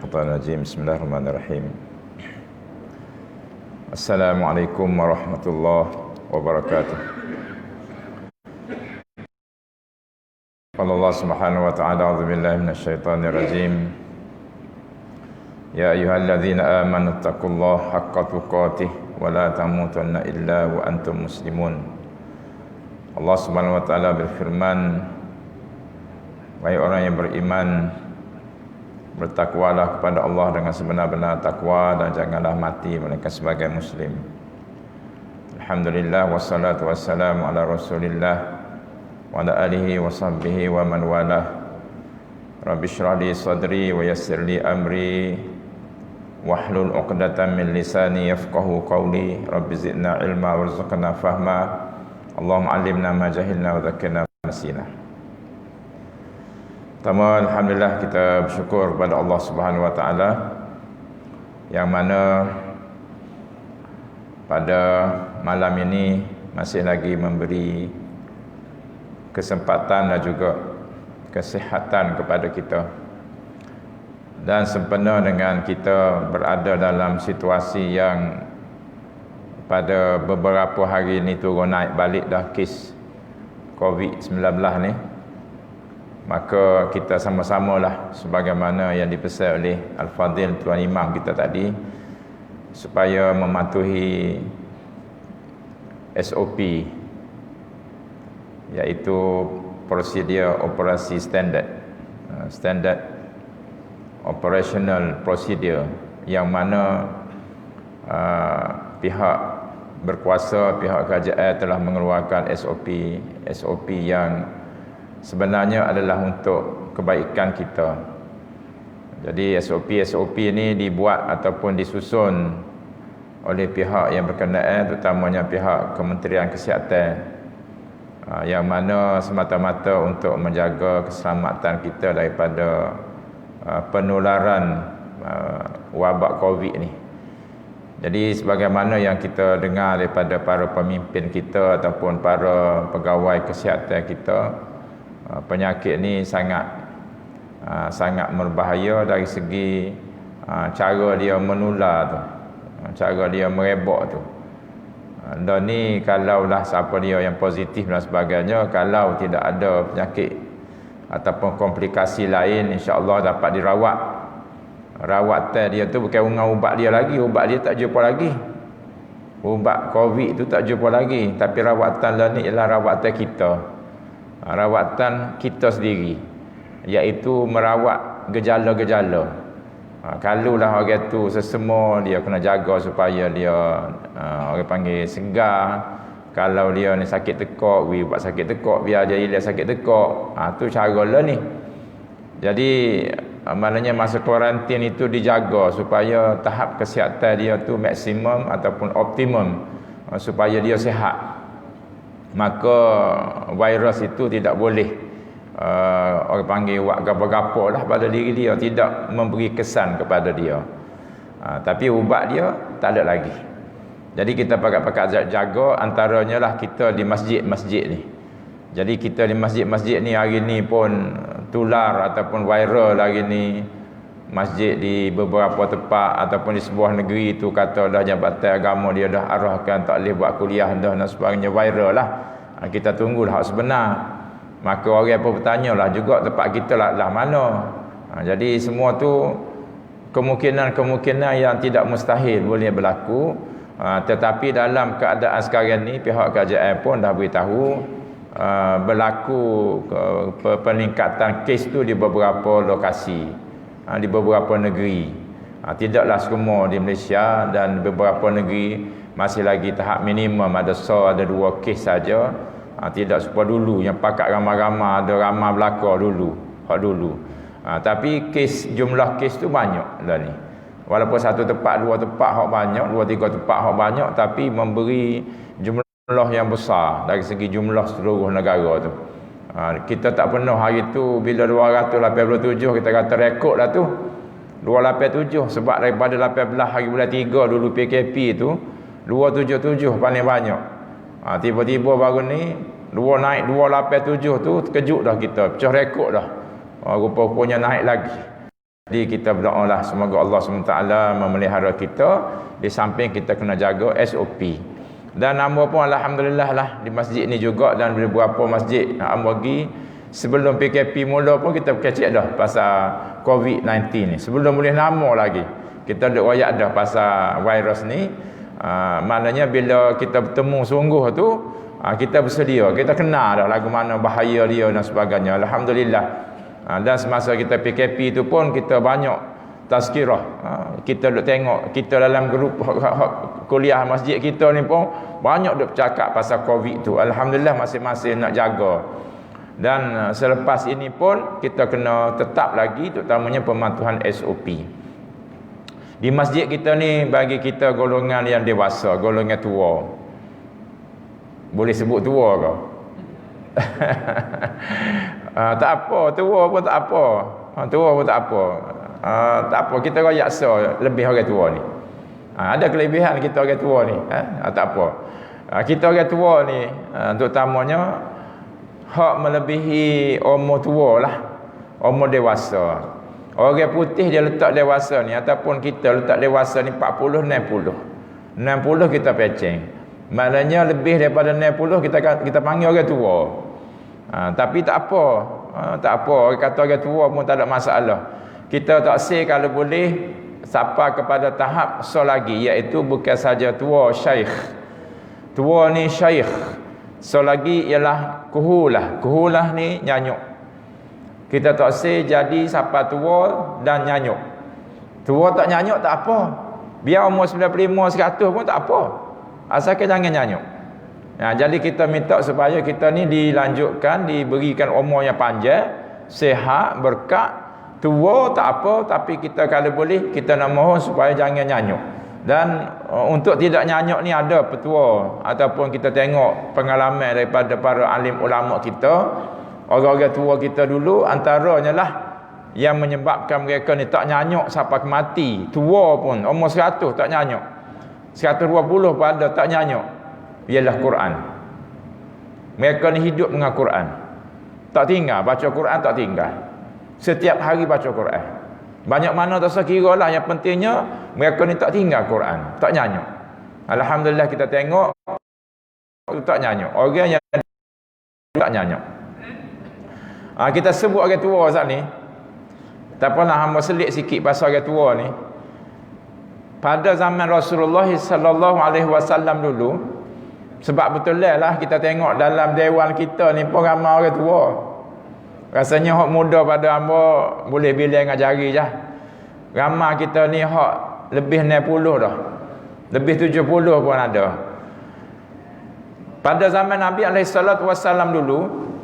Minasyaitonirrajim. Bismillahirrahmanirrahim. Assalamualaikum warahmatullahi wabarakatuh. Qala Allah Subhanahu wa ta'ala, a'udzubillahi minasyaitonirrajim. Ya ayyuhalladzina amanu taqullaha haqqa tuqatih wa la tamutunna illa wa antum muslimun. Allah Subhanahu wa ta'ala berfirman, wahai orang yang beriman, bertakwalah kepada Allah dengan sebenar-benar takwa dan janganlah mati melainkan sebagai muslim. Alhamdulillah, wassalatu wassalamu ala Rasulillah wa ala alihi wa sahbihi wa man walah. Rabbi shrah li sadri wa yassir li amri wahlul 'uqdatam min lisani yafqahu qawli. Rabbi zidna ilma warzuqna fahma. Allahumma 'allimna ma jahilna wa dhakkirna ma nasina. Pertama, alhamdulillah, kita bersyukur kepada Allah Subhanahu wa taala yang mana pada malam ini masih lagi memberi kesempatan dan juga kesihatan kepada kita, dan sempena dengan kita berada dalam situasi yang pada beberapa hari ini turun naik balik dah kes COVID-19 ni. Maka kita sama-samalah sebagaimana yang dipesan oleh Al-Fadhil Tuan Imam kita tadi, supaya mematuhi SOP, iaitu prosedur operasi standard operational procedure, yang mana pihak berkuasa, pihak kerajaan telah mengeluarkan SOP yang sebenarnya adalah untuk kebaikan kita. Jadi SOP ini dibuat ataupun disusun oleh pihak yang berkenaan, terutamanya pihak Kementerian Kesihatan, yang mana semata-mata untuk menjaga keselamatan kita daripada penularan wabak COVID ni. Jadi sebagaimana yang kita dengar daripada para pemimpin kita ataupun para pegawai kesihatan kita, penyakit ni sangat berbahaya dari segi cara dia menular tu, cara dia merebak tu. Dan ni kalaulah siapa dia yang positif dan sebagainya, kalau tidak ada penyakit ataupun komplikasi lain, insya-Allah dapat dirawat. Rawatan dia tu bukan dengan ubat dia lagi, ubat dia tak jumpa lagi. Ubat COVID tu tak jumpa lagi, tapi rawatan lah ni ialah rawatan kita. Rawatan kita sendiri, iaitu merawat gejala-gejala. Kalaulah orang tu sesama, dia kena jaga supaya dia orang panggil segar. Kalau dia ni sakit tekak, buat sakit tekak, biar dia hilang sakit tekak. Tu cara lah ni. Jadi maknanya masa kuarantin itu dijaga supaya tahap kesihatan dia tu maksimum ataupun optimum, supaya dia sihat. Maka virus itu tidak boleh orang panggil buat gapo-gapo lah pada diri dia, tidak memberi kesan kepada dia. Tapi ubat dia tak ada lagi. Jadi kita pakat-pakat jaga, antaranya lah kita di masjid-masjid ni. Jadi kita di masjid-masjid ni hari ni pun tular ataupun viral hari ni. Masjid di beberapa tempat ataupun di sebuah negeri itu kata dah Jabatan Agama dia dah arahkan tak boleh buat kuliah dah dan sebagainya, viral lah. Kita tunggulah hak sebenar. Maka orang pun bertanya lah juga tempat kita lah mana. Jadi semua tu kemungkinan yang tidak mustahil boleh berlaku. Tetapi dalam keadaan sekarang ni pihak kerajaan pun dah beritahu berlaku peningkatan kes tu di beberapa lokasi, di beberapa negeri. Tidaklah semua di Malaysia, dan beberapa negeri masih lagi tahap minimum, ada 2 kes saja. Tidak seperti dulu yang pakat ramai-ramai, ada ramai belaka dulu. Tapi jumlah kes tu banyak lah ni. Walaupun satu tempat, 2 tempat hak banyak, 2-3 tempat hak banyak, tapi memberi jumlah yang besar dari segi jumlah seluruh negara tu. Kita tak pernah hari tu bila 287 kita kata rekod lah tu. 287 sebab daripada 18 hari bulan 3 dulu PKP tu 277 paling banyak. Tiba-tiba baru ni naik 287 tu, terkejut dah kita, pecah rekod dah. Rupa-rupanya naik lagi. Jadi kita berdoalah semoga Allah SWT memelihara kita, di samping kita kena jaga SOP. Dan hamba pun alhamdulillah lah di masjid ni juga, dan beberapa masjid hamba pergi sebelum PKP mula pun kita kecek dah pasal COVID-19 ni. Sebelum boleh lama lagi kita duk royak dah pasal virus ni. Maknanya bila kita bertemu sungguh tu, kita bersedia, kita kenal dah lagu mana bahaya dia dan sebagainya. Alhamdulillah. Dan semasa kita PKP tu pun kita banyak tazkirah. Kita duk tengok, kita dalam grup kuliah masjid kita ni pun banyak duk bercakap pasal COVID tu. Alhamdulillah masing-masing nak jaga. Dan selepas ini pun kita kena tetap lagi, terutamanya pematuhan SOP. Di masjid kita ni bagi kita golongan yang dewasa, golongan tua. Boleh sebut tua ke? Tak apa, tua pun tak apa. Tua pun tak apa. Tak apa, kita royak lebih orang tua ni. Ada kelebihan kita orang tua ni. Tak apa. Kita orang tua ni terutamanya hak melebihi umur tua lah, umur dewasa. Orang putih dia letak dewasa ni, ataupun kita letak dewasa ni 40, 60 kita peceng. Maknanya lebih daripada 60 kita panggil orang tua. Tapi tak apa, tak apa. Orang kata orang tua pun tak ada masalah. Kita tak say kalau boleh sampai kepada tahap lagi, iaitu bukan saja tua, syekh. Tua ni syekh. Lagi ialah kuhulah. Kuhulah ni nyanyuk. Kita tak say jadi sampai tua dan nyanyuk. Tua tak nyanyuk tak apa. Biar umur 95, 100 pun tak apa. Asalkan jangan nyanyuk. Jadi kita minta supaya kita ni dilanjutkan, diberikan umur yang panjang, sihat, berkat. Tua tak apa, tapi kita kalau boleh kita nak mohon supaya jangan nyanyuk. Dan untuk tidak nyanyuk ni ada petua, ataupun kita tengok pengalaman daripada para alim ulama kita, orang-orang tua kita dulu, antaranya lah yang menyebabkan mereka ni tak nyanyuk sampai mati. Tua pun umur 100 tak nyanyuk, 120 pun ada tak nyanyuk, ialah Quran. Mereka ni hidup dengan Quran, tak tinggal baca Quran, tak tinggal, setiap hari baca Quran. Banyak mana tak sekira lah, yang pentingnya mereka ni tak tinggal Quran, tak nyanyuk. Alhamdulillah kita tengok tak nyanyuk, orang yang tak nyanyuk. Kita sebut orang tua saat ni, tak apalah, hamba selit sikit pasal orang tua ni. Pada zaman Rasulullah sallallahu alaihi wasallam dulu, sebab betul lah kita tengok dalam dewan kita ni pun ramai orang tua. Rasanya hak muda pada hamba boleh bilang dengan jari je. Ramai kita ni hak lebih 60 dah, lebih 70 pun ada. Pada zaman Nabi alaihi salatu wasallam dulu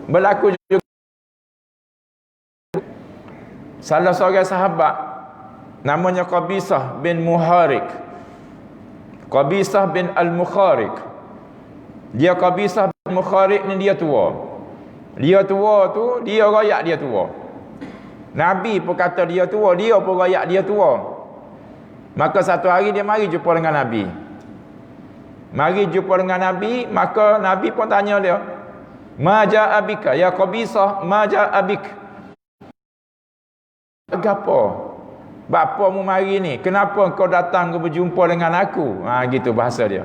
berlaku juga salah seorang sahabat namanya Qabisah bin Muharik. Qabisah bin Al-Mukharik. Dia Qabisah bin Mukharik ni dia tua. Dia tua tu, dia royak dia tua. Nabi pun kata dia tua, dia pun royak dia tua. Maka satu hari dia mari jumpa dengan Nabi. Mari jumpa dengan Nabi, maka Nabi pun tanya dia, "Ma ja'a bika ya Qabisah, ma ja'a bika?" Gapo? Bapa mu mari ni, kenapa kau datang ke berjumpa dengan aku? Gitu bahasa dia.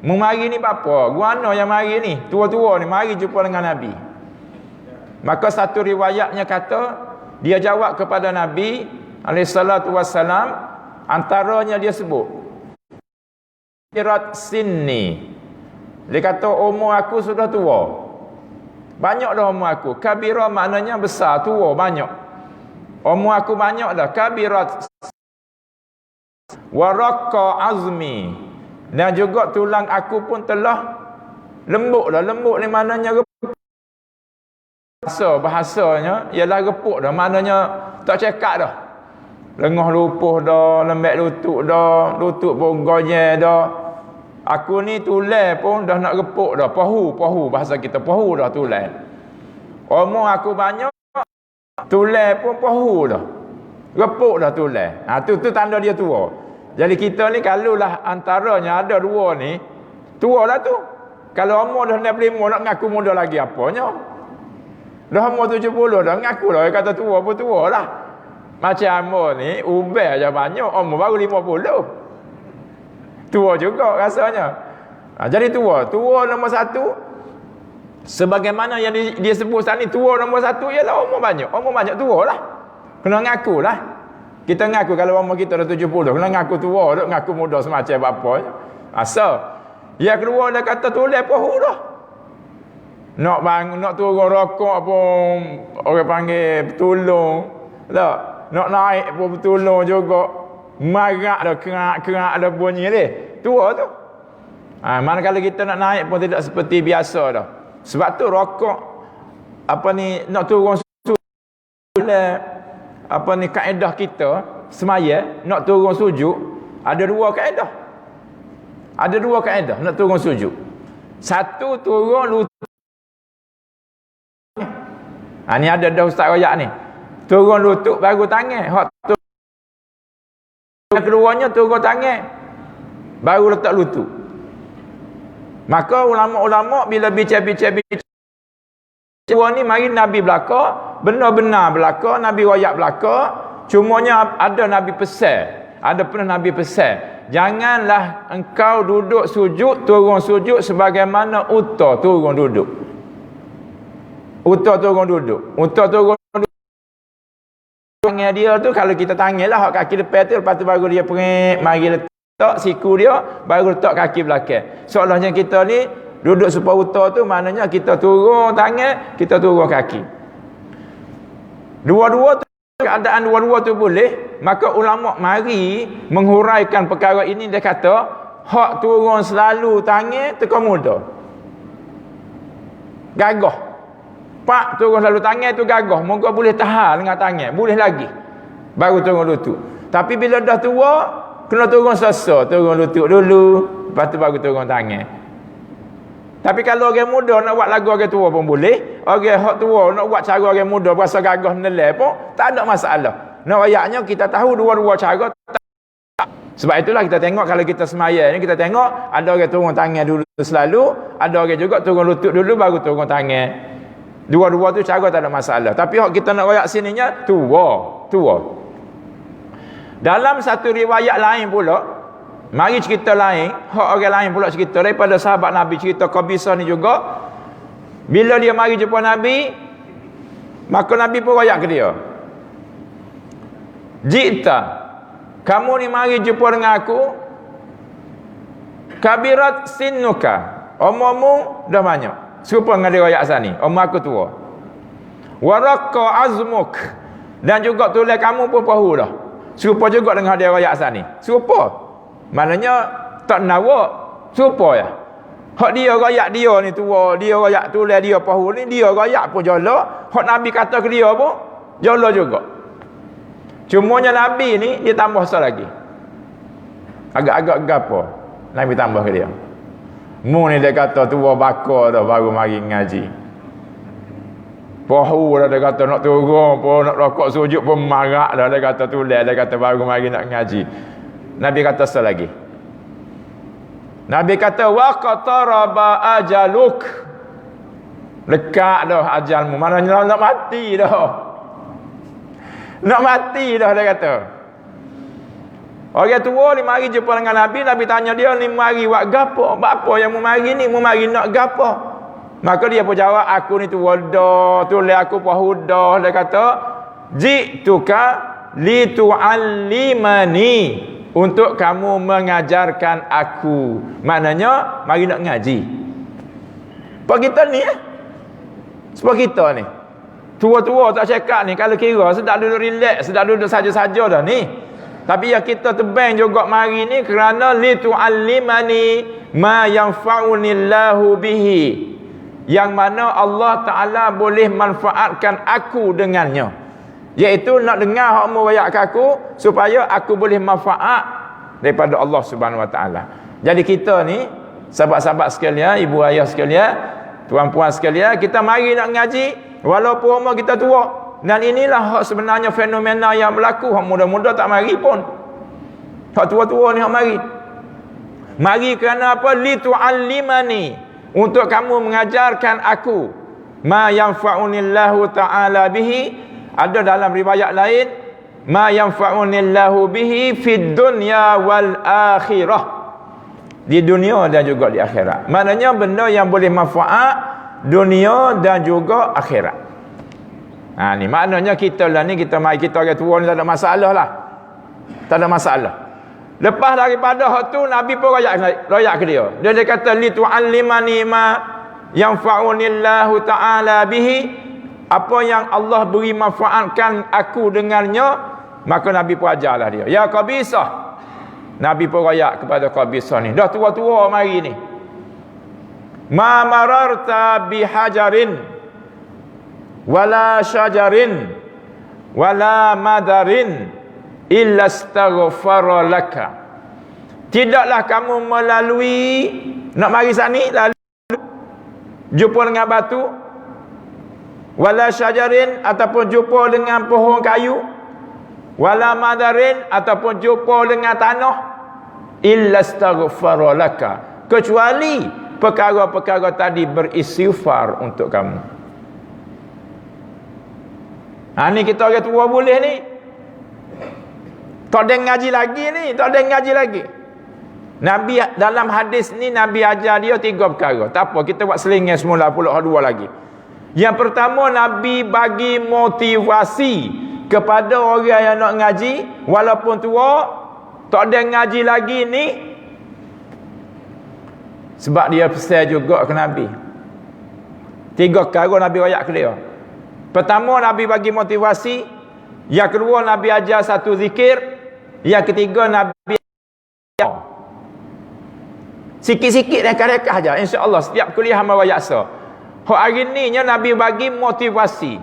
Mu mari ni bapa, guano yang mari ni, tua-tua ni mari jumpa dengan Nabi. Maka satu riwayatnya kata, dia jawab kepada Nabi alaihi salatu wassalam, antaranya dia sebut Kirat sinni. Dia kata umur aku sudah tua. Banyak dah umur aku. Kabira maknanya besar, tua, banyak. Umur aku banyak dah. Kabirat waraqqa azmi. Dan juga tulang aku pun telah lembut dah. Lembut ni maknanya bahasanya ialah repuk dah. Maknanya tak cekak dah. Lengah lupuh dah, lembek lutut dah, lutut pun goyang dah. Aku ni tulang pun dah nak repuk dah. Pahu bahasa kita, pahu dah tulang. Umur aku banyak, tulang pun pahu dah, repuk dah tulang. Tu tanda dia tua. Jadi kita ni kalaulah antaranya ada dua ni, tua lah tu. Kalau umur dah 65 nak ngaku muda lagi apanya? Dah umur 70 dah ngaku lah, kata tua pun tua lah. Macam Amor ni, ubah aja banyak, umur baru 50. Tua juga rasanya. Jadi tua nombor satu. Sebagaimana yang dia sebut saat ni, tua nombor satu ialah umur banyak tua lah. Kena ngaku lah. Kita ngaku kalau umur kita dah 70, kena ngaku tua, duk ngaku muda semacam apa. Asal. Yang kedua dia kata tulis pahu dah. Nak turun rokok pun orang panggil tolong. Tak. Nak naik pun tolong juga. Marak dah, kerak dah bunyi dia. Tua tu. Manakala kita nak naik pun tidak seperti biasa dah. Sebab tu rokok nak turun kaedah kita semaya nak turun sujud ada dua kaedah. Ada dua kaedah nak turun sujud. Satu turun lutut. Ni ada dah Ustaz royak ni. Turun lutut baru tangan. Yang keduanya turun tangan baru letak lutut. Maka ulama-ulama bila bicara ni mari Nabi belaka, benar-benar belaka, Nabi royak belaka, cumanya ada Nabi pesan, ada pernah Nabi pesan, janganlah engkau duduk sujud, turun sujud sebagaimana unta turun duduk. Unta turun duduk. Tangan dia tu kalau kita tanganlah hak kaki depan tu, lepas tu baru dia perik, mari letak siku dia, baru letak kaki belakang. Seolahnya kita ni duduk supaya unta tu maknanya kita turun tangan, kita turun kaki. Dua-dua tu, keadaan dua-dua tu boleh, maka ulama mari menghuraikan perkara ini. Dia kata hak turun selalu tangan teka muda, gagah. Pak turun selalu tangan tu gagah, moga boleh tahan dengan tangan, boleh lagi baru turun lutut. Tapi bila dah tua kena turun selesa, turun lutut dulu, lepas tu baru turun tangan. Tapi kalau orang muda nak buat lagu orang tua pun boleh. Orang hak tua nak buat cara orang muda berasa gagah menelai pun tak ada masalah. Nak ayatnya kita tahu dua-dua cara. Sebab itulah kita tengok kalau kita semaya ni, kita tengok ada orang turun tangan dulu selalu, ada orang juga turun lutut dulu baru turun tangan. Dua-dua tu cara tak ada masalah. Tapi hak kita nak royak sininya tua. Dalam satu riwayat lain pula, mari cerita lain, hak orang lain pula cerita daripada sahabat Nabi, cerita Qabisah ni juga. Bila dia mari jumpa Nabi, maka Nabi pun royak ke dia, "Jita, kamu ni mari jumpa dengan aku, kabirat sinnuka, umurmu dah banyak." Serupa dengan dia royak sana ni, umur aku tua. "Waraqqa azmuk," dan juga tulis kamu pun pahu dah. Serupa juga dengan dia royak sana ni. Serupa. Maknanya tak nawak, serupa ya. Hak dia royak dia ni tua, dia royak tulis dia pahu ni, dia royak pun jala. Hak Nabi kata ke dia pun jala juga. Cumanya Nabi ni dia tambah satu lagi. Agak-agak gapo Nabi tambah ke dia. Mu ni dia kata tua baka dah baru mari ngaji. Pahu dah dia kata nak turun pun, nak rokok sujud pun marak dah dia kata tulis, dia kata baru mari nak ngaji. Nabi kata satu lagi. Nabi kata wa qataraba ajaluk. Dekat dah ajalmu. Maknanya nak mati dah. Nak mati dah dia kata. Orang tua ni mari jumpa dengan Nabi, Nabi tanya dia ni mari buat gapo? Apa yang mu mari ni? Mu mari nak gapo? Maka dia pun jawab, aku ni tua dah, tulis aku pahu dah. Dia kata, "Jituka litu'allimani," untuk kamu mengajarkan aku. Maknanya mari nak ngaji. Sebab kita ni sebab kita ni tua-tua tak cakap ni, kalau kira sedap duduk relax, sedap duduk saja-saja dah ni. Tapi yang kita tebang juga mari ni kerana litu'allimani ma yanfa'unillahu bihi, yang mana Allah Ta'ala boleh manfaatkan aku dengannya, iaitu nak dengar hak mu royak aku supaya aku boleh manfaat daripada Allah Subhanahu Wa Ta'ala. Jadi kita ni sahabat-sahabat sekalian, ibu ayah sekalian, tuan-puan sekalian, kita mari nak ngaji walaupun umur kita tua. Dan inilah hak sebenarnya fenomena yang berlaku. Hak muda-muda tak mari pun, hak tua-tua ni hak mari. Mari kerana apa? Litu'allimani, untuk kamu mengajarkan aku ma yanfa'unillahu ta'ala bihi. Ada dalam riwayat lain ma yanfa'unillahu bihi fid dunya wal akhirah. Di dunia dan juga di akhirat. Maknanya benda yang boleh manfaat dunia dan juga akhirat. Ni maknanya kita lah ni, kita mari kita orang tua ni tak ada masalah lah. Tak ada masalah. Lepas daripada hak tu Nabi pun royak ke dia. Dia kata li tu'allimani ma yanfa'unillahu ta'ala bihi, apa yang Allah beri manfaatkan aku dengannya, maka Nabi pun ajarlah dia. Ya Qabisah, Nabi pun royak kepada Qabisah ni, dah tua-tua mari ni, ma mararta bihajarin wala syajarin wala madarin illa astaghfara laka. Tidaklah kamu melalui, nak mari sini lalu jumpa dengan batu, wala syajarin ataupun jumpa dengan pohon kayu, wala madarin ataupun jumpa dengan tanah, illa astaghfara laka, kecuali perkara-perkara tadi beristighfar untuk kamu. Ni kita orang tua boleh ni. Tak ada ngaji lagi ni, tak ada ngaji lagi. Nabi dalam hadis ni Nabi ajar dia 3 perkara. Tak apa, kita buat selingan semula pula 2 lagi. Yang pertama, Nabi bagi motivasi kepada orang yang nak ngaji, walaupun tua, tak ada ngaji lagi ni. Sebab dia pesan juga ke Nabi. 3 perkara Nabi royak ke dia. Pertama, Nabi bagi motivasi. Yang kedua, Nabi ajar satu zikir. Yang ketiga, Nabi sikit-sikit dan kadang-kadang aja. InsyaAllah setiap kuliah hamba yaksa. Hari ni Nabi bagi motivasi.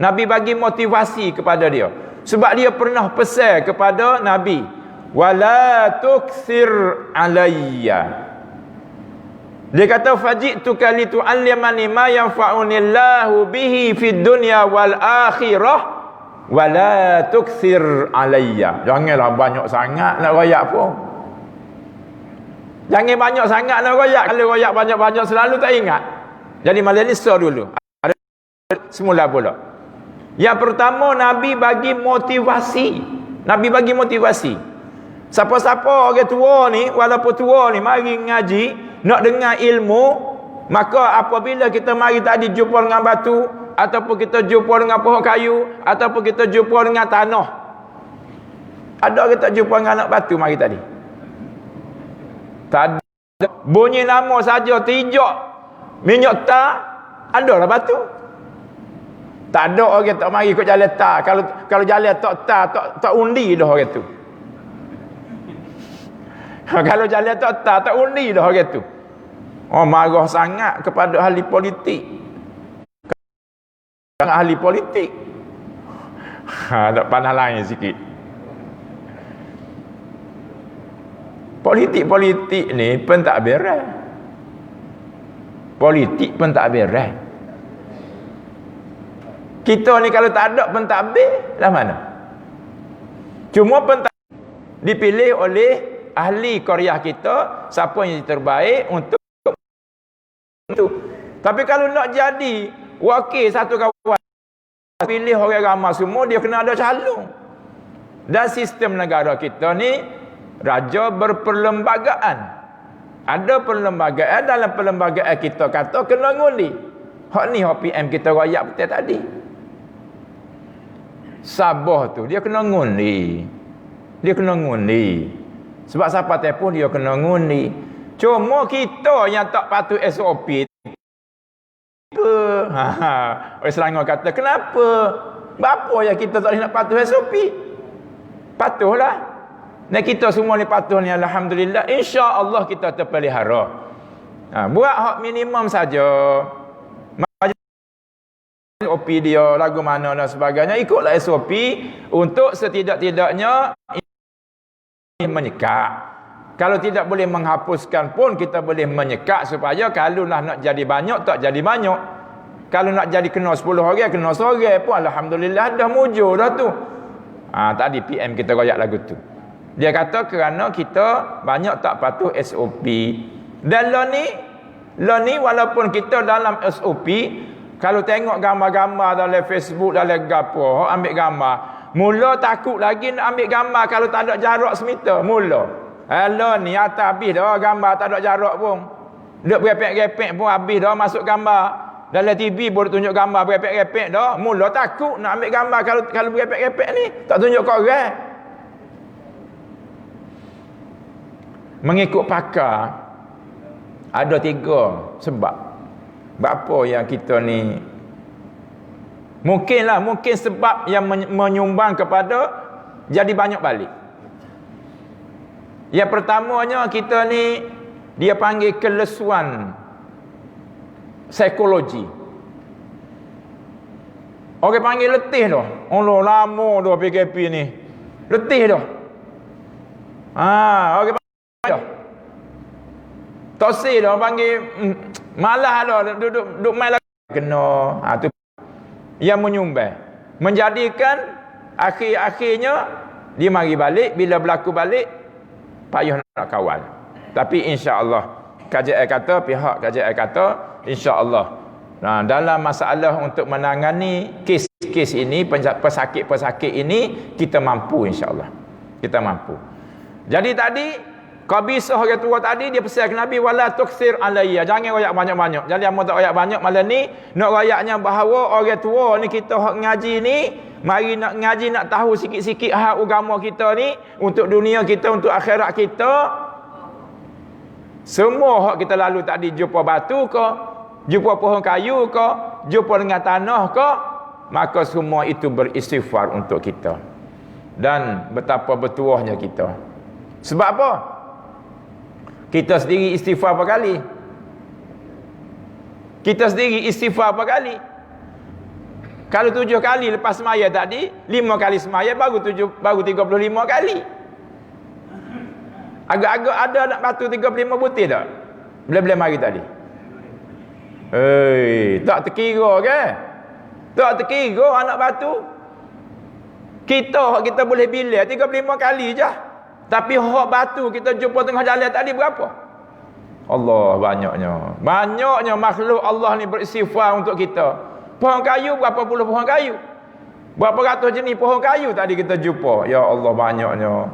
Nabi bagi motivasi kepada dia. Sebab dia pernah pesan kepada Nabi, wala tukthir alayya. Dia kata faji'tuka litu'allimani ma yanfa'unillahu bihi fid dunya wal akhirah wala tukthir alayya. Janganlah banyak sangat nak royak pun. Jangan banyak sangat nak royak. Kalau royak banyak-banyak selalu tak ingat. Jadi malam ni dulu. Ada semula pula. Yang pertama, Nabi bagi motivasi. Nabi bagi motivasi. Siapa-siapa orang tua ni, walaupun tua ni, mari ngaji, nak dengar ilmu, maka apabila kita mari tadi jumpa dengan batu, ataupun kita jumpa dengan pohon kayu, ataupun kita jumpa dengan tanah. Ada orang tak jumpa dengan anak batu mari tadi? Tak ada. Bunyi nama saja, tijak, minyak tak, ada lah batu. Tak ada orang tak mari ikut jalan tak. Kalau jalan tak undi dah orang tu. Kalau jalan tak undi dah orang tu. Marah sangat kepada ahli politik. Ahli politik. Tak panah lain sikit. Politik-politik ni pun tak beres. Politik pun tak beres. Kita ni kalau tak ada pun tak habis lah mana. Cuma pun tak dipilih oleh ahli Korea kita, siapa yang terbaik untuk itu. Tapi kalau nak jadi wakil satu kawan, pilih orang ramai semua, dia kena ada calon. Dan sistem negara kita ni raja berperlembagaan. Ada perlembagaan, dalam perlembagaan kita kata kena ngundi. Hak ni hak PM kita royak betul tadi. Sabah tu dia kena ngundi. Dia kena ngundi. Sebab siapa tepuh dia kena ngundi. Cuma kita yang tak patuh SOP. Orang Selangor kata, kenapa? Apa yang kita tak boleh nak patuh SOP? Patuhlah. Dan kita semua ni patuh ni, alhamdulillah. InsyaAllah kita terpelihara. Buat hak minimum saja. SOP dia, lagu mana dan sebagainya, ikutlah SOP untuk setidak-tidaknya menyekat. Kalau tidak boleh menghapuskan pun, kita boleh menyekat supaya kalau nak jadi banyak, tak jadi banyak. Kalau nak jadi kena 10 orang, kena seorang pun alhamdulillah dah mujur dah tu. Tadi PM kita royak lagu tu. Dia kata kerana kita banyak tak patuh SOP. Dan lo ni walaupun kita dalam SOP, kalau tengok gambar-gambar dalam Facebook, dalam gapo, ambil gambar, Mula takut lagi nak ambil gambar kalau tak ada jarak semeter. Mula. Alah ni atas habis dah gambar tak ada jarak pun. Duk berepek-repek pun habis dah masuk gambar. Dalam TV boleh tunjuk gambar berepek-repek dah. Mula takut nak ambil gambar kalau berepek-repek ni. Tak tunjuk kat orang. Mengikut pakar, ada 3 sebab. Apa yang kita ni mungkin sebab yang menyumbang kepada jadi banyak balik. Yang pertamanya kita ni dia panggil kelesuan psikologi. Orang panggil letih dah. Allah lama dah PKP ni. Letih dah. Orang panggil dah. Tosi dah panggil malah dah duduk main lagi. Kena tu yang menyumbang. Menjadikan akhir-akhirnya dia mari balik, bila berlaku balik payah nak kawal. Tapi insya-Allah pihak KJI kata insya-Allah. Nah, dalam masalah untuk menangani kes-kes ini, pesakit-pesakit ini kita mampu insya-Allah. Kita mampu. Jadi tadi Qabisah orang tua tadi dia pesan ke Nabi wala tuksir alayya. Jangan royak banyak-banyak. Jadi amun tak royak banyak malam ni nak royaknya bahawa orang tua ni kita hak ngaji ni mari nak ngaji nak tahu sikit-sikit hak agama kita ni untuk dunia kita, untuk akhirat kita. Semua hak kita lalu tadi jumpa batu ke, jumpa pohon kayu ke, jumpa dengan tanah ke, maka semua itu beristighfar untuk kita. Dan betapa bertuahnya kita. Sebab apa? Kita sendiri istighfar berapa kali? Kita sendiri istighfar berapa kali? Kalau 7 kali lepas semaya tadi, 5 kali semaya baru 35 kali. Agak-agak ada nak batu 35 butir tak? Bila-bila mari tadi. Tak terkira ke? Tak terkira anak batu. Kita boleh bilang 35 kali je. Tapi hak batu kita jumpa tengah jalan tadi berapa? Allah banyaknya makhluk Allah ni beristighfar untuk kita. Pohon kayu berapa puluh pohon kayu? Berapa ratus jenis pohon kayu tadi kita jumpa? Ya Allah banyaknya.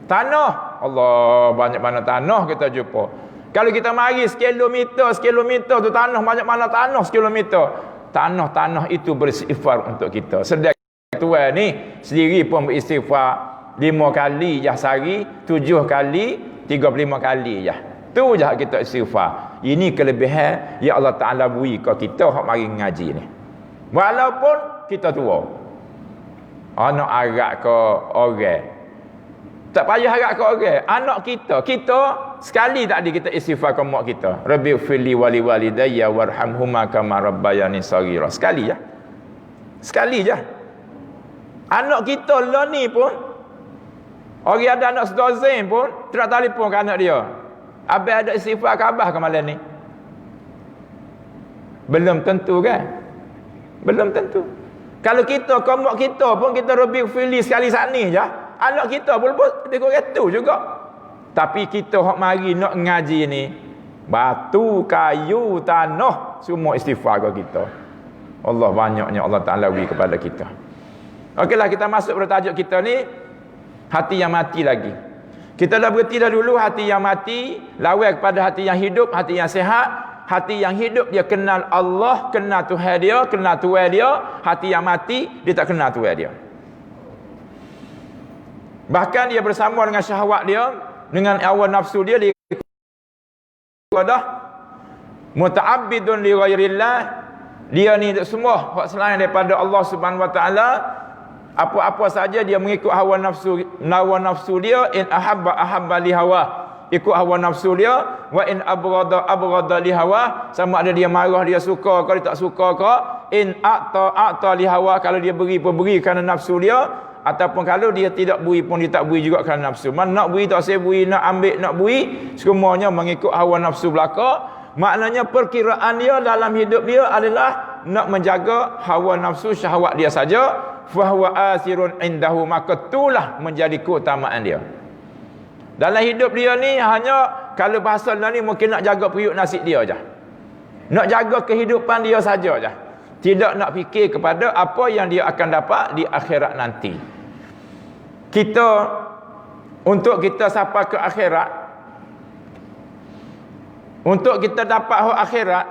Tanah, Allah banyak mana tanah kita jumpa. Kalau kita mari sekilometer tu tanah, banyak mana tanah sekilometer. Tanah-tanah itu beristighfar untuk kita. Sedang Tuhan ni sendiri pun beristighfar 5 kali je sehari, 7 kali, 35 kali je. Tu je kita istighfar. Ini kelebihan yang Allah Ta'ala beri ke kita hak mari ngaji ni. Walaupun kita tua. Anak harap ke orang. Tak payah harap ke orang. Anak kita sekali tadi kita istighfar ke mak kita. Rabbighfirli wa li walidayya warhamhuma kama rabbayani shaghira. Sekali je. Sekali je. Anak kita lah ni pun, orang ada anak sedozen pun tidak telefon ke anak dia. Abang ada istighfar khabar ke malam ni? Belum tentu kan? Belum tentu. Kalau kita, mak kita pun kita Rabbighfirli sekali saat ni je. Anak kita pun dia korang tu juga. Tapi kita hak mari nak ngaji ni, batu, kayu, tanah, semua istighfar ke kita. Allah banyaknya Allah Ta'ala beri kepada kita. Okeylah, kita masuk pada tajuk kita ni, hati yang mati lagi. Kita dah berhenti dah dulu hati yang mati, lawan kepada hati yang hidup, hati yang sehat. Hati yang hidup dia kenal Allah, kenal Tuhan dia, kenal Tuhan dia. Hati yang mati dia tak kenal Tuhan dia. Bahkan dia bersama dengan syahwat dia, dengan hawa nafsu dia dah muta'abbidun li ghairillah. Dia ni semua hak selain daripada Allah Subhanahu Wa Taala. Apa-apa saja dia mengikut hawa nafsu dia. In ahabba li hawa, ikut hawa nafsu dia. Wa in abrada li hawa, sama ada dia marah, dia suka ke dia tak suka ke. In a'ta li hawa, kalau dia beri kerana nafsu dia, ataupun kalau dia tidak beri pun dia tak beri juga kerana nafsu. Mana nak beri tak saya beri, nak ambil nak beri, semuanya mengikut hawa nafsu belaka. Maknanya perkiraan dia dalam hidup dia adalah nak menjaga hawa nafsu syahwat dia saja. Fahuwa asirun indahu, maka itulah menjadi keutamaan dia. Dalam hidup dia ni hanya, kalau bahasa ni mungkin nak jaga periuk nasib dia aja. Nak jaga kehidupan dia saja aja. Tidak nak fikir kepada apa yang dia akan dapat di akhirat nanti. Kita, untuk kita sampai ke akhirat, untuk kita dapat hak akhirat,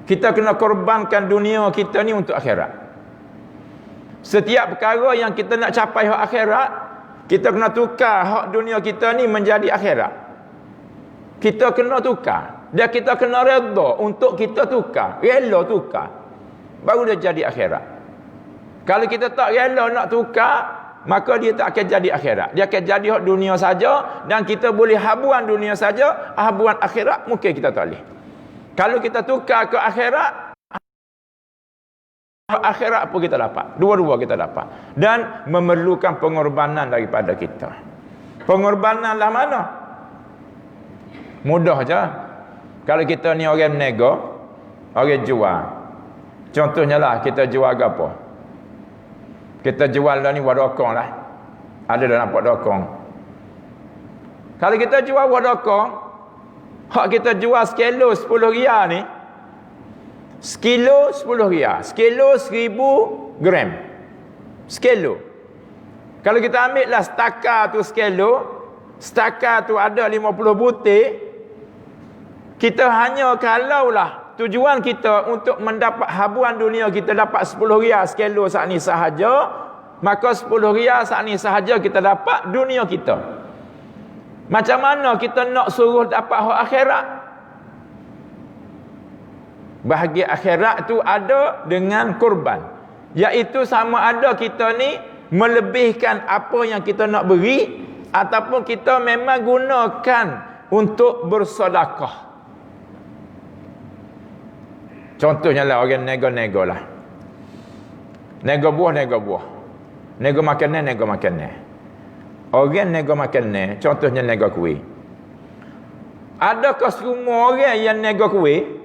kita kena korbankan dunia kita ni untuk akhirat. Setiap perkara yang kita nak capai hak akhirat, kita kena tukar hak dunia kita ni menjadi akhirat. Kita kena tukar. Dan kita kena redha untuk kita tukar. Rela tukar. Baru dia jadi akhirat. Kalau kita tak rela nak tukar, maka dia tak akan jadi akhirat. Dia akan jadi hak dunia saja, dan kita boleh habuan dunia saja, habuan akhirat mungkin kita tak boleh. Kalau kita tukar ke akhirat, akhirat pun kita dapat. Dua-dua kita dapat. Dan memerlukan pengorbanan daripada kita. Pengorbanan lah mana? Mudah je. Kalau kita ni orang menego, orang jual. Contohnya lah, kita jual apa? Kita jual dah ni wadokong lah. Ada dah nampak dokong. Kalau kita jual wadokong, hak kita jual sekilo 10 riyal ni, sekilo 10 riyal. Sekilo 1000 gram. Sekilo. Kalau kita ambil lah stakar tu sekilo, stakar tu ada 50 butir, kita hanya kalaulah tujuan kita untuk mendapat habuan dunia, kita dapat 10 riyal sekilo saat ni sahaja, maka 10 riyal saat ni sahaja kita dapat dunia kita. Macam mana kita nak suruh dapat hak akhirat? Bahagia akhirat tu ada dengan korban. Iaitu sama ada kita ni melebihkan apa yang kita nak beri, ataupun kita memang gunakan untuk bersedekah. Contohnya lah orang nego-nego lah. Nego buah. Nego makanan. Orang nego makanan, contohnya nego kuih. Adakah semua orang yang nego kuih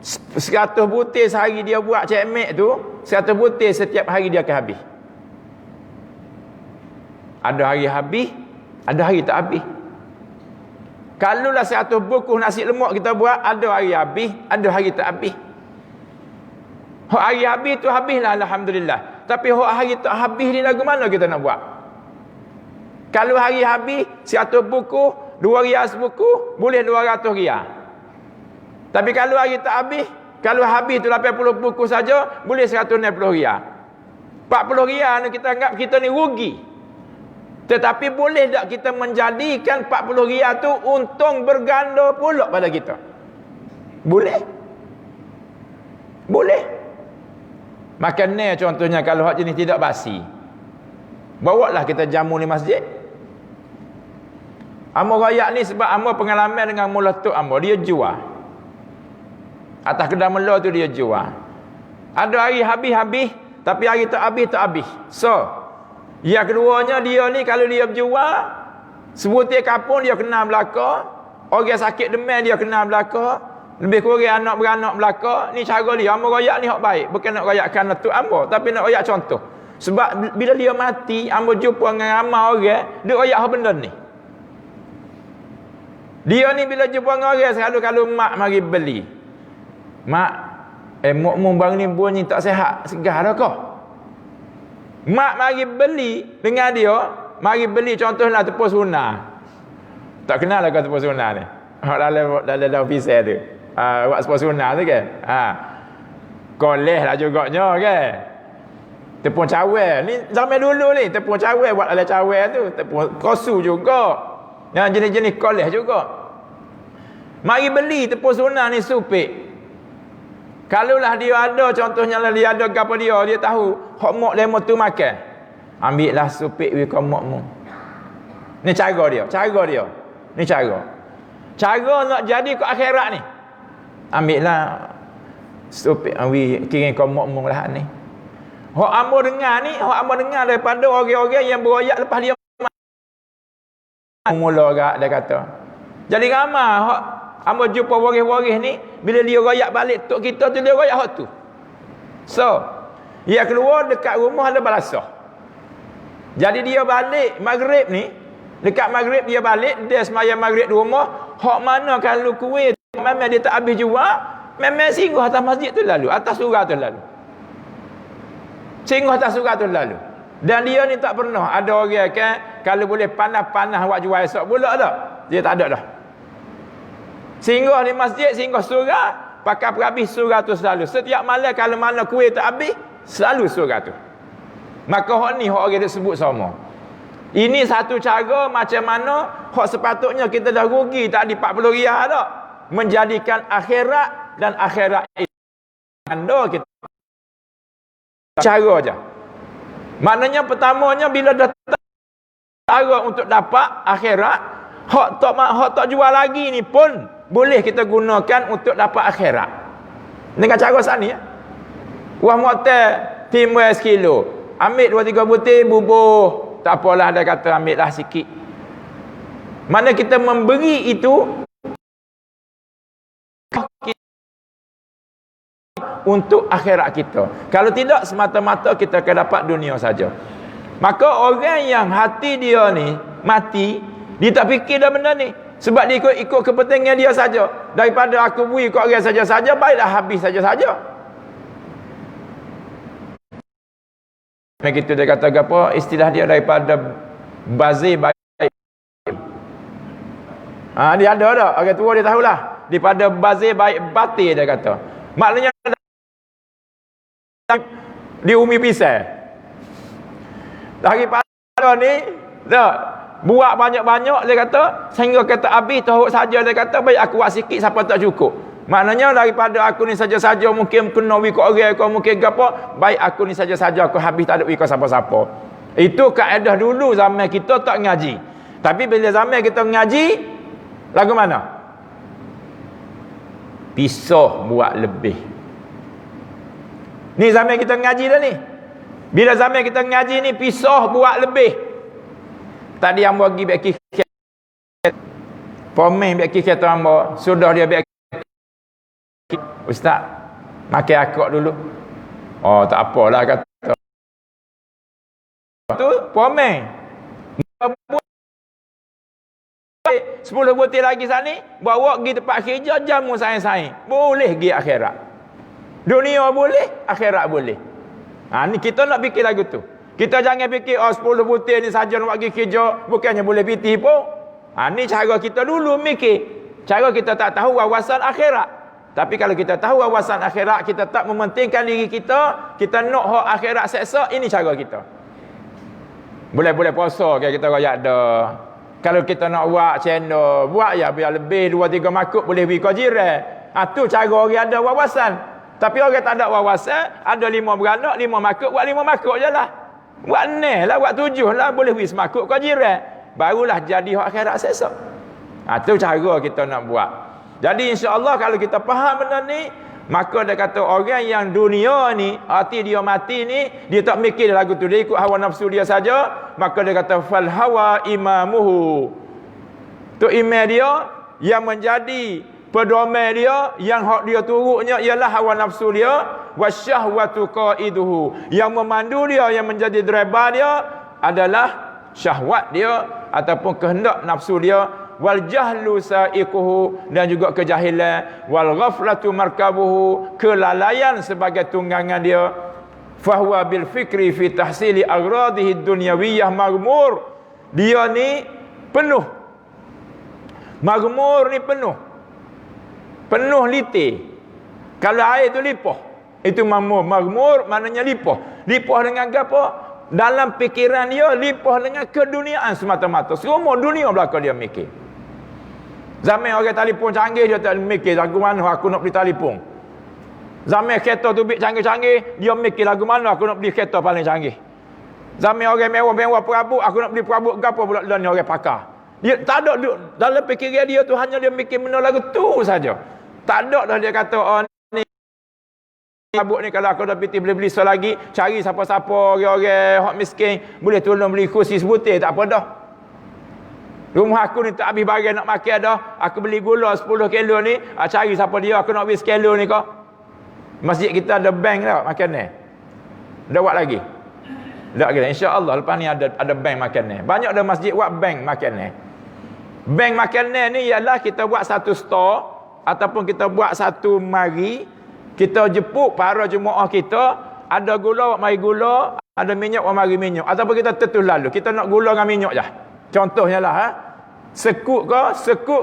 100 butir sehari dia buat cemek tu, 100 butir setiap hari dia akan habis? Ada hari habis, ada hari tak habis. Kalaulah 100 bungkus nasi lemak kita buat, ada hari habis, ada hari tak habis. Hak hari habis tu habislah, alhamdulillah. Tapi hak hari tak habis ni lagu mana kita nak buat? Kalau hari habis 100 bungkus, 2 riyal sebungkus, boleh 200 riyal. Tapi kalau hari tak habis, kalau habis tu 80 bungkus saja, boleh 160 riyal. 40 riyal ni kita anggap kita ni rugi. Tetapi boleh tak kita menjadikan 40 riyal tu untung berganda pula pada kita? Boleh. Boleh. Makanan contohnya, kalau hak jenis tidak basi, bawalah kita jamu di masjid. Amo rakyat ni sebab amo pengalaman dengan mula tok amo, dia jual. Atas kedai mula tu dia jual. Ada hari habis-habis, tapi hari tak habis. So, yang keduanya dia ni kalau dia berjual, sebutir kapung dia kena belaka, orang sakit demam dia kena belaka, lebih kurang anak beranak belaka. Ni cara dia. Amo royak ni hak baik, bukan nak royakkan tok ambo, tapi nak royak contoh. Sebab bila dia mati, ambo jumpa dengan ramai orang, dia royak hak benda ni. Dia ni bila jumpa dengan orang, selalu kalau mak mari beli. Mak, mok bang ni bunyi tak sihat, segar dah kau. Mak mari beli dengan dia, mari beli contohlah tepung sunnah. Tak kenal lah kau tepung sunnah ni. Dalam ofisir tu. Buat tepung sunnah tu kan. Koleh lah jugaknya kan. Tepung cawel. Ni zaman dulu ni, tepung cawel buat dalam cawel tu. Tepung kosu juga. Yang jenis-jenis koleh juga. Mari beli tepung sunnah ni supik. Kalaulah dia ada, contohnya lah dia ada apa dia tahu hok mok lemo tu makan, ambillah supik wi kau mokmu. Ni cara dia. Ni cara nak jadi ke akhirat ni. Ambillah supik wi kirim kau mokmu lah ni. Hok ambo dengar ni, daripada orang-orang yang beroyak lepas dia mula gak dia kata. Jadi ramai hok ambo jumpa waris-waris ni, bila dia royak balik tok kita tu, dia royak hak tu. So, dia keluar dekat rumah ada balasah. Jadi dia balik maghrib ni, dekat maghrib dia balik, dia sembahyang maghrib di rumah, hak mana kalau kuih memang dia tak habis jual, Memang singgah atas masjid tu lalu, atas surau tu lalu. Singgah atas surau tu lalu. Dan dia ni tak pernah ada orang kan kalau boleh panas-panas awak jual esok pula tak. Dia tak ada dah. Singgah di masjid, singgah surau, pakai perhabis surau tu selalu. Setiap malam kalau mana kuih tak habis, selalu surau tu. Maka hak ni hak orang dia sebut sama. Ini satu cara macam mana hak sepatutnya kita dah rugi tak di 40 riyal dak. Menjadikan akhirat dan akhirat itu anda kita cara aja. Maknanya pertamanya bila dah cara untuk dapat akhirat, hak tak jual lagi ni pun boleh kita gunakan untuk dapat akhirat. Dengan cara sani ya. Wah motel timbul sekilo. Ambil 2-3 butir bubuh. Tak apalah dia kata ambil lah sikit. Mana kita memberi itu untuk akhirat kita. Kalau tidak semata-mata kita akan dapat dunia saja. Maka orang yang hati dia ni mati, dia tak fikir dah benda ni. Sebab dia ikut kepentingan dia saja. Daripada aku beri kat orang saja-saja, baiklah habis saja-saja. Begitu dia kata apa? Istilah dia daripada bazir baik. Dia ada tak? Orang tua dia tahulah. Daripada bazir baik batil dia kata. Maknanya di umi pisai. Daripada ni tak buat banyak-banyak dia kata sehingga kata habis tahu saja dia kata baik aku buat sikit siapa tak cukup. Maknanya daripada aku ni saja-saja mungkin kena wi kat orang kau mungkin gapo baik aku ni saja-saja aku habis tak ada wi kat siapa-siapa. Itu kaedah dulu zaman kita tak ngaji. Tapi bila zaman kita ngaji lagu mana? Pisah buat lebih. Ni zaman kita ngaji dah ni. Bila zaman kita ngaji ni pisah buat lebih. Tadi hamba pergi beki pomeh beki kata hamba sudah dia beki Ustaz, makan akak dulu. Oh, tak apalah kata. Tu pomeh. 10 butir lagi sani, bawa pergi tempat kerja jamu saing-saing. Boleh pergi akhirat. Dunia boleh, akhirat boleh. Ni kita nak fikir lagu tu. Kita jangan fikir 10 butir ni saja nak pergi kerja, bukannya boleh piti pun. Ni cara kita dulu mikir. Cara kita tak tahu wawasan akhirat. Tapi kalau kita tahu wawasan akhirat, kita tak mementingkan diri kita, kita nak hak akhirat seksa, ini cara kita. Boleh-boleh puasa kan kita royak dah. Kalau kita nak buat channel, buat ya biar lebih 2-3 makuk boleh pergi ke jiran. Tu cara orang ada wawasan. Tapi orang tak ada wawasan, ada 5 beranak, 5 makuk, buat 5 makuk je lah. Buat 6 lah, buat 7 lah, boleh pergi semakuk ke jiran. Barulah jadi hak akhirat seksa. Tu cara kita nak buat. Jadi insya-Allah kalau kita faham benda ni, maka dia kata orang yang dunia ni, hati dia mati ni, dia tak mikir lagu tu, dia ikut hawa nafsu dia saja, maka dia kata fal hawa imamuhu. Tu imam dia yang menjadi pedoman dia, yang hak dia turutnya ialah hawa nafsu dia, wasyahwatu qaiduhu. Yang memandu dia, yang menjadi driver dia adalah syahwat dia ataupun kehendak nafsu dia. Wal jahlu sa'iquhu, dan juga kejahilan. Wal ghaflatu markabuhu, kelalaian sebagai tunggangan dia. Fahuwa bil fikri fi tahsili aghradihi dunyawiyah maghmur. Dia ni penuh. Maghmur ni penuh. Penuh litir. Kalau air tu limpah, itu maghmur. Maghmur maknanya limpah. Limpah dengan apa? Dalam fikiran dia limpah dengan keduniaan semata-mata. Semua dunia belaka dia mikir. Zaman orang telefon canggih dia tak mikir lagu mana aku nak beli telefon. Zaman kereta tu bik canggih-canggih, dia mikir lagu mana aku nak beli kereta paling canggih. Zaman orang mewah-mewah perabot, aku nak beli perabot gapo pula ni orang pakar. Dia tak ada dalam fikiran dia tu hanya dia mikir benda lagu tu saja. Tak ada dah dia kata ni perabot ni kalau aku dah piti boleh beli selagi, cari siapa-siapa orang-orang hak miskin boleh tolong beli kursi sebutir, tak apa dah. Rumah aku ni tak habis barang nak makan dah. Aku beli gula 10 kilo ni. Cari siapa dia. Aku nak beli sekilo ni kau. Masjid kita ada bank dah makan ni. Dah buat lagi? Tak kira. InsyaAllah lepas ni ada bank makan ni. Banyak ada masjid buat bank makan ni. Bank makan ni ialah kita buat satu store. ataupun kita buat satu mari, kita jemput para jemaah kita, ada gula mari gula, ada minyak mari minyak, ataupun kita terus lalu kita nak gula dengan minyak je. Contohnya lah sekut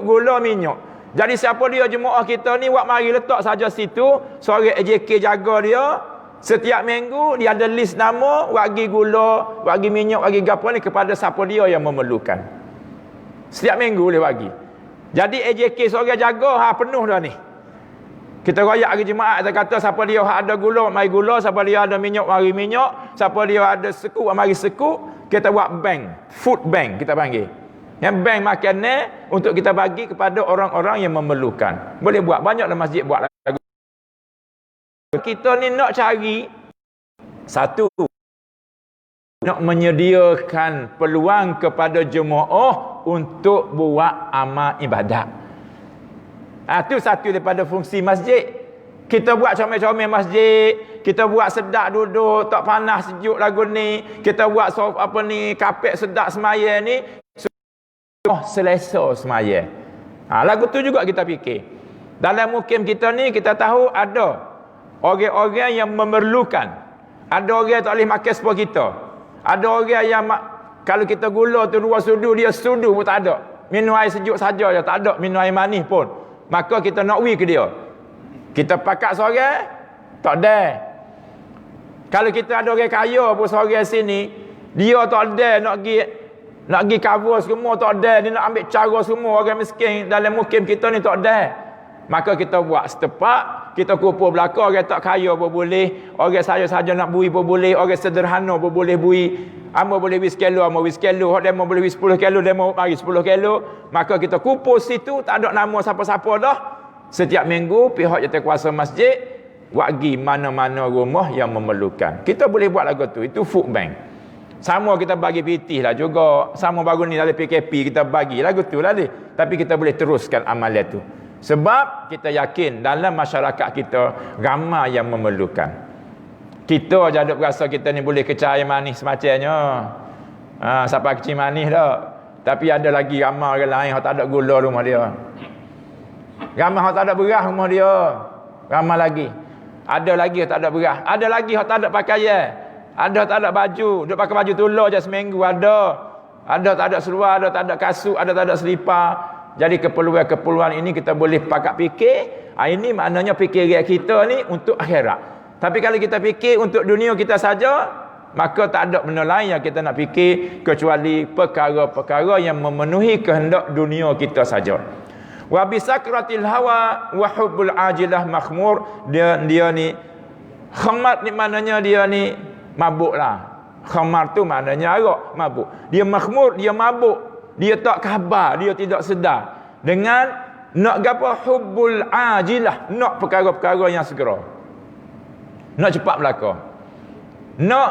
gula minyak. Jadi siapa dia jemaah kita ni buat mari letak saja situ, seorang AJK jaga dia. Setiap minggu dia ada list nama, bagi gula, bagi minyak, bagi gapo ni kepada siapa dia yang memerlukan. Setiap minggu boleh bagi. Jadi AJK seorang jaga penuh dah ni. Kita royak hari Jumaat, kita kata siapa dia ada gula mari gula, siapa dia ada minyak mari minyak, siapa dia ada sekut mari sekut. Kita buat bank, food bank kita panggil. Yang bank makanan untuk kita bagi kepada orang-orang yang memerlukan. Boleh buat, banyaklah masjid buat lagu. Kita ni nak cari satu, nak menyediakan peluang kepada jemaah untuk buat amal ibadat. Itu satu daripada fungsi masjid. Kita buat comel-comel masjid, kita buat sedap duduk, tak panas sejuk lagu ni, kita buat kapet sedap semaya ni, selesa semaya. Lagu tu juga kita fikir. Dalam mukim kita ni kita tahu ada orang-orang yang memerlukan. Ada orang yang tak boleh makan sepa kita. Ada orang yang kalau kita gula tu 2 sudu, dia sudu pun tak ada. Minum air sejuk saja je, tak ada minum air manis pun. Maka kita nak ke dia. Kita pakat seorang, tak ada. Kalau kita ada orang kaya pun seorang sini, dia tak ada nak pergi cover semua, tak ada. Dia nak ambil cara semua orang miskin dalam mukim kita ni, tak ada. Maka kita buat setepak, kita kumpul belakang, orang tak kaya pun boleh, orang saya saja nak bui pun boleh, orang sederhana pun boleh bui. Amo boleh bui 10 kilo, amo bui 10 kilo, demo boleh bui 10 kilo, demo mari 10 kilo. Maka kita kumpul situ, tak ada nama siapa-siapa dah. Setiap minggu pihak jawatankuasa masjid bagi mana-mana rumah yang memerlukan. Kita boleh buat lagu tu, itu food bank. Sama kita bagi pitih lah juga. Sama baru ni dalam PKP kita bagi lagu tu lah dia. Tapi kita boleh teruskan amalan tu. Sebab kita yakin dalam masyarakat kita ramai yang memerlukan. Kita je duk rasa kita ni boleh kecah air manis semacamnya. Sampai kecil manis dah. Tapi ada lagi ramai orang lain yang tak ada gula rumah dia. Ramai yang tak ada beras rumah dia. Ramai lagi. Ada lagi yang tak ada beras. Ada lagi yang tak ada pakaian. Ada tak ada baju. Duk pakai baju tular je seminggu. Ada tak ada seluar. Ada tak ada kasut. Ada tak ada selipar. Jadi keperluan-keperluan ini kita boleh pakat fikir. Ini maknanya fikiran kita ni untuk akhirat. Tapi kalau kita fikir untuk dunia kita saja, maka tak ada benda lain yang kita nak fikir kecuali perkara-perkara yang memenuhi kehendak dunia kita saja. Wa bisakratil hawa wa hubbul ajilah makhmur. Dia ni khamar ni maknanya dia ni mabuk lah. Khamar tu maknanya arak, mabuk. Dia makhmur, dia mabuk. Dia tak khabar, dia tidak sedar. Dengan nak gapo hubbul ajilah, nak perkara-perkara yang segera. Nak cepat berlaku. Nak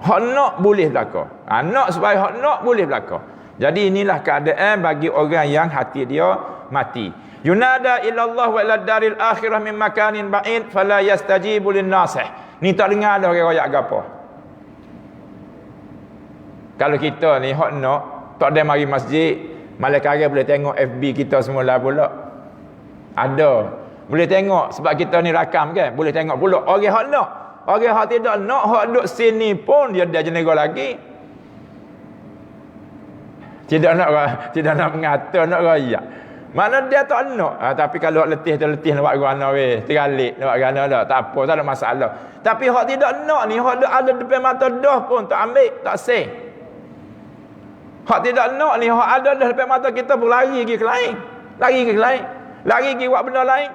hak nak boleh berlaku. Nak supaya hak nak boleh berlaku. Jadi inilah keadaan bagi orang yang hati dia mati. Yunada ilallah wa ila daril akhirah min makanin ba'id fala yastajibu lin-nasih. Ni tak dengar dah orang royak gapo. Kalau kita ni hak nak tak ada mari masjid, malaikat boleh tengok FB kita semula pula. Ada. Boleh tengok sebab kita ni rakam kan, boleh tengok pula orang hak nak. Orang hak tidak nak, hak duduk sini pun dia jenera lagi. Tidak nak mengata, nak royak. Mana dia tak nak. Tapi kalau letih tu letih nak buat kerana weh, teralik nak buat kerana dah, tak apa, tak ada masalah. Tapi hak tidak nak ni, hak ada depan mata dah pun tak ambil, tak seh. Hak tidak nak ni, hak ada dah depan mata kita pun lari pergi ke lain. Lari pergi buat benda lain.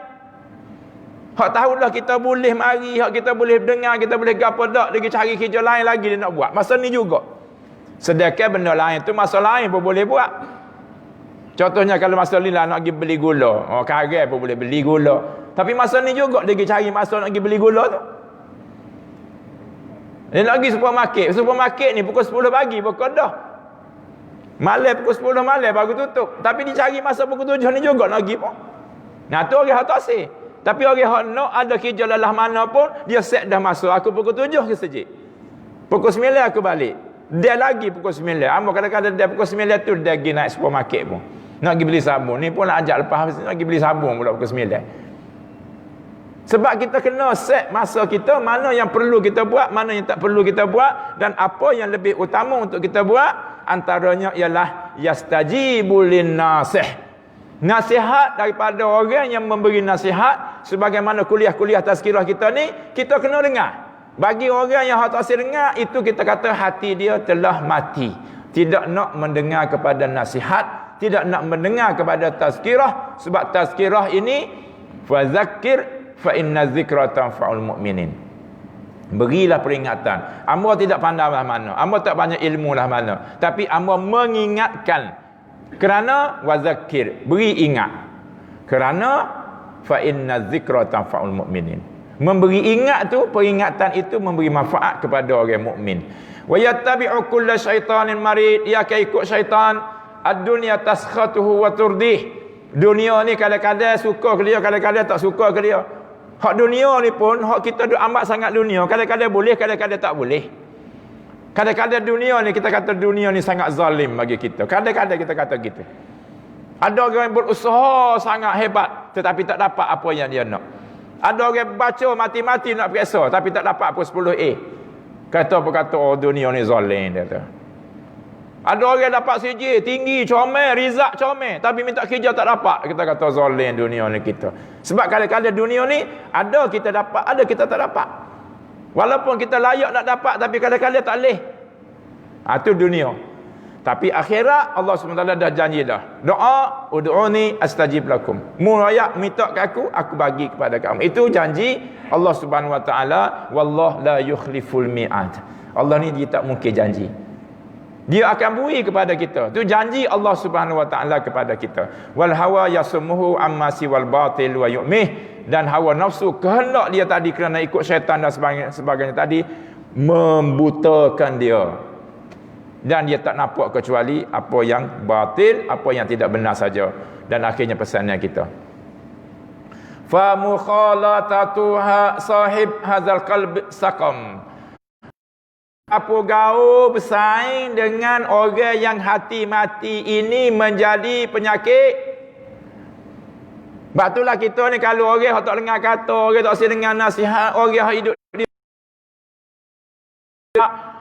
Hak tahu dah kita boleh mari, hak kita boleh dengar, kita boleh gapo dak, dia cari kerja lain lagi dia nak buat. Masa ni juga. Sedangkan benda lain tu masa lain pun boleh buat. Contohnya kalau masa ni lah nak pergi beli gula. Karang pun boleh beli gula. Tapi masa ni juga dia cari masa nak pergi beli gula tu. Dia nak pergi supermarket. Supermarket ni pukul 10 pagi pukul dah. Malam pukul 10 malam baru tutup. Tapi dia cari masa pukul 7 ni juga nak pergi pun. Nah tu orang hak tak sih. Tapi orang hak nak ada kerja lelah mana pun, dia set dah masuk. Aku pukul 7 ke sejik. Pukul 9 aku balik. Dia lagi pukul 9. Amo kadang-kadang dia pukul 9 tu dia pergi naik supermarket pun. Nak pergi beli sabun. Ni pun nak ajak lepas habis nak pergi beli sabun pula pukul 9. Sebab kita kena set masa kita, mana yang perlu kita buat, mana yang tak perlu kita buat, dan apa yang lebih utama untuk kita buat. Antaranya ialah yastajibul linnasih, nasihat daripada orang yang memberi nasihat. Sebagaimana kuliah-kuliah tazkirah kita ni, kita kena dengar. Bagi orang yang tak dengar, itu kita kata hati dia telah mati, tidak nak mendengar kepada nasihat, tidak nak mendengar kepada tazkirah. Sebab tazkirah ini fazakir fa inna dzikra tanfa'ul mu'minin. Berilah peringatan. Hamba tidak pandai lah mana, hamba tak banyak ilmu lah mana, tapi hamba mengingatkan. Kerana wazakir, beri ingat. Kerana fa inna dzikra tanfa'ul mu'minin. Memberi ingat tu, peringatan itu memberi manfaat kepada orang mukmin. Wa yattabi'u kulla syaitanin marid, ia akan ikut syaitan. Ad-dunya taskhatuhu wa turdih. Dunia ni kadang-kadang suka ke dia, kadang-kadang tak suka ke dia. Hak dunia ni pun, hak kita duk amat sangat dunia, kadang-kadang boleh, kadang-kadang tak boleh. Kadang-kadang dunia ni, kita kata dunia ni sangat zalim bagi kita. Kadang-kadang kita kata gitu. Ada orang yang berusaha sangat hebat, tetapi tak dapat apa yang dia nak. Ada orang baca mati-mati nak periksa, tapi tak dapat apa 10A. Kata-kata, oh dunia ni zalim, dia kata. Ada orang dapat CJ tinggi, comel, rizak comel, tapi minta kerja tak dapat. Kita kata zalim dunia ni kita. Sebab kadang-kadang dunia ni ada kita dapat, ada kita tak dapat. Walaupun kita layak nak dapat, tapi kadang-kadang tak boleh. Itu dunia. Tapi akhirat Allah SWT dah janji dah. Doa, ud'uni astajib lakum. Mulayak minta ke aku bagi kepada kamu. Itu janji Allah SWT. Wallah la yukhliful mi'ad. Allah ni dia tak mungkin janji. Dia akan beri kepada kita. Itu janji Allah Subhanahu Wa Taala kepada kita. Wal hawa yasmuhu amma siwal batil wa yu'mih. Dan hawa nafsu, kehendak dia tadi kerana ikut syaitan dan sebagainya tadi, membutakan dia. Dan dia tak nampak kecuali apa yang batil, apa yang tidak benar saja. Dan akhirnya pesannya kita. Fa mukhalatatuha sahib hadzal qalb saqam. Apa gaul bersaing dengan orang yang hati mati ini menjadi penyakit. Sebab itulah kita ni, kalau orang yang tak dengar kata, orang tak si dengar nasihat, orang yang hidup di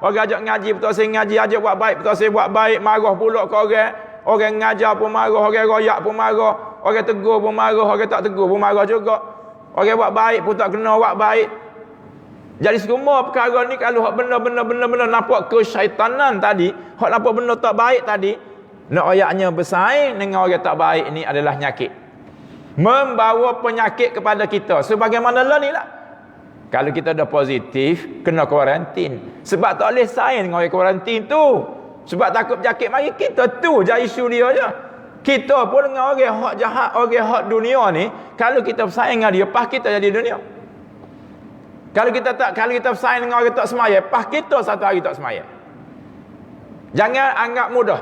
orang ajak ngaji, betul saya ngaji, ajak buat baik, betul saya buat baik, marah pula ke orang. Orang ngajar pun marah, orang royak pun marah, orang tegur pun marah, orang tak tegur pun marah juga. Orang buat baik pun tak kena buat baik. Jadi semua perkara ni, kalau hak benda-benda nampak kesyaitanan tadi, hak nampak benda tak baik tadi, nak ayatnya bersaing dengan orang tak baik ni adalah nyakit. Membawa penyakit kepada kita. Sebagaimana lah ni lah. Kalau kita dah positif, kena kuarantin. Sebab tak boleh saing dengan orang kuarantin tu. Sebab takut penyakit mari kita tu je isu dia je. Kita pun dengan orang hak jahat, orang hak dunia ni, kalau kita bersaing dengan dia, pas kita jadi dunia. Kalau kita bersaing dengan orang tak semaya, pas kita satu hari tak semaya. Jangan anggap mudah.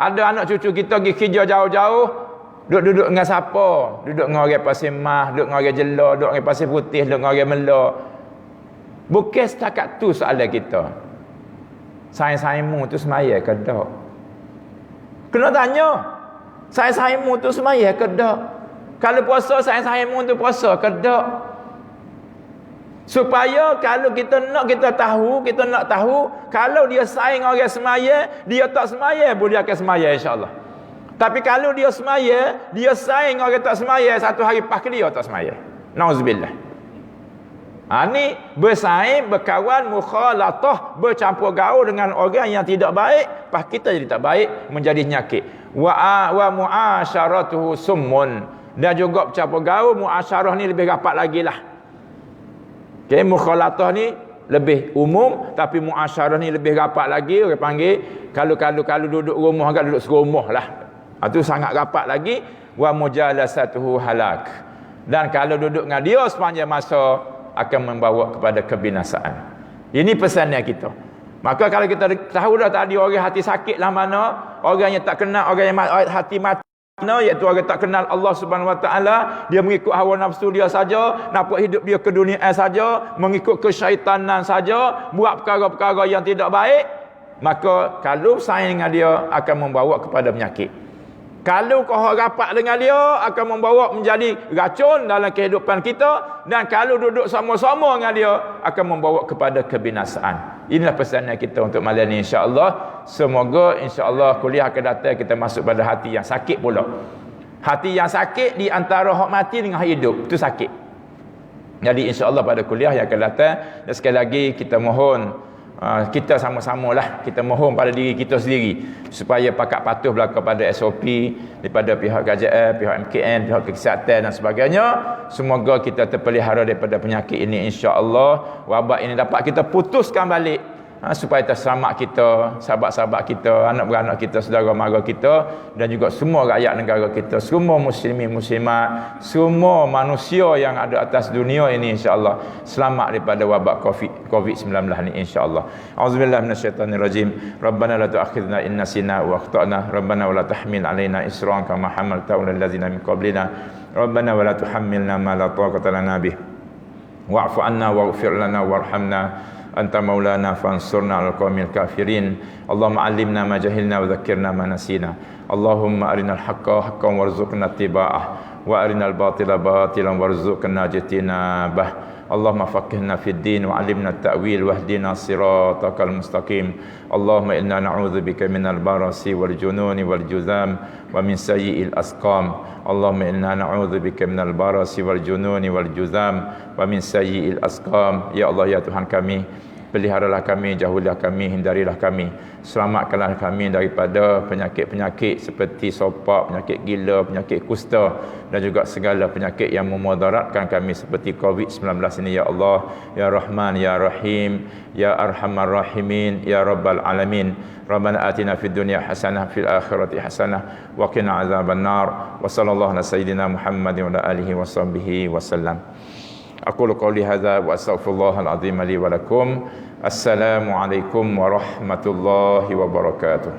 Ada anak cucu kita pergi kerja jauh-jauh, duduk dengan siapa? Duduk dengan orang pasir mah, duduk dengan orang jela, duduk dengan pasir putih, duduk dengan orang melak. Bukan setakat tu soalan kita. Saing-saingmu tu semaya ke tak? Kena tanya. Saing-saingmu tu semaya ke tak? Kalau puasa, saing-saingmu tu puasa ke tak? Supaya kalau kita nak tahu, kalau dia saing orang semaya, dia tak semaya pun dia akan semaya insya-Allah. Tapi kalau dia semaya, dia saing orang tak semaya, satu hari pas ke dia tak semaya. Nauzubillah. Ni bersaing, berkawan, mukhalatah, bercampur gaul dengan orang yang tidak baik, pas kita jadi tak baik, menjadi penyakit. Wa mu'asyaratuhu summun. Dan juga bercampur gaul, mu'asyarah ni lebih rapat lagi lah. Okay, mukhalatah ni lebih umum, tapi muasyarah ni lebih rapat lagi. Orang panggil, kalau duduk rumah agak duduk serumah lah. Itu sangat rapat lagi. Wa mujalasatuhu halak. Dan kalau duduk dengan dia sepanjang masa, akan membawa kepada kebinasaan. Ini pesannya kita. Maka kalau kita tahu dah tadi orang hati sakit lah mana, orang yang tak kenal, orang yang hati mati, iaitu orang tak kenal Allah Subhanahu Wa Taala, dia mengikut hawa nafsu dia saja, nampak hidup dia ke dunia saja, mengikut kesyaitanan saja, buat perkara-perkara yang tidak baik, maka kalau saing dengan dia akan membawa kepada penyakit. Kalau kau rapat dengan dia akan membawa menjadi racun dalam kehidupan kita, dan kalau duduk sama-sama dengan dia akan membawa kepada kebinasaan. Inilah pesanan kita untuk malam ini insya-Allah. Semoga insya-Allah kuliah akan datang kita masuk pada hati yang sakit pula. Hati yang sakit di antara hak mati dengan hak hidup, itu sakit. Jadi insya-Allah pada kuliah yang akan datang, dan sekali lagi kita mohon kita sama-samalah kita mohon pada diri kita sendiri supaya pakat patuh berlaku pada SOP daripada pihak kerajaan, pihak MKN, pihak kesihatan dan sebagainya. Semoga kita terpelihara daripada penyakit ini insya-Allah. Wabak ini dapat kita putuskan balik, supaya terselamat kita, sahabat-sahabat kita, anak beranak kita, saudara mara kita, dan juga semua rakyat negara kita, semua muslimin muslimat, semua manusia yang ada atas dunia ini insya-Allah selamat daripada wabak COVID-19 ini insya-Allah. Auzubillahi minasyaitonirrajim. Rabbana la tu'akhidhna in nasina wa akhtana. Rabbana wa la tahmil 'alaina isran kama hamaltahu 'alal ladzina min qablina. Rabbana wa la tuhammilna ma la taqata lana bih. Wa'fu 'anna waghfir lana warhamna anta maulana fansurna 'alal qaumil kafirin. Allahumma 'allimna ma jahilna wa dhakkirna ma nasina. Allahumma arinal haqqa haqqan warzuqna ittiba'ah wa arinal batila batilan warzuqna ijtinabah. Allahumma faqihna fid din wa 'allimna at-ta'wil wahdina siratal mustaqim. Allahumma inna na'udzubika minal barasi wal jununi wal juzam wa min sayyi'il asqam. Allahumma inna na'udzubika minal barasi wal jununi wal juzam wa min sayyi'il asqam. Ya Allah, ya Tuhan kami, peliharalah kami, jauhilah kami, hindarilah kami, selamatkanlah kami daripada penyakit-penyakit seperti sopak, penyakit gila, penyakit kusta, dan juga segala penyakit yang memudaratkan kami seperti COVID-19 ini ya Allah, ya Rahman, ya Rahim, ya Arhamar Rahimin, ya Rabbal Alamin. Rabbana atina fid dunya hasanah fil akhirati hasanah wa qina azabannar. Wa sallallahu ala sayyidina Muhammadin wa ala alihi wa sahbihi wasallam. Aqulu qawli hadza wa astaghfirullahal azim li wa lakum. Assalamu alaikum warahmatullahi wabarakatuh.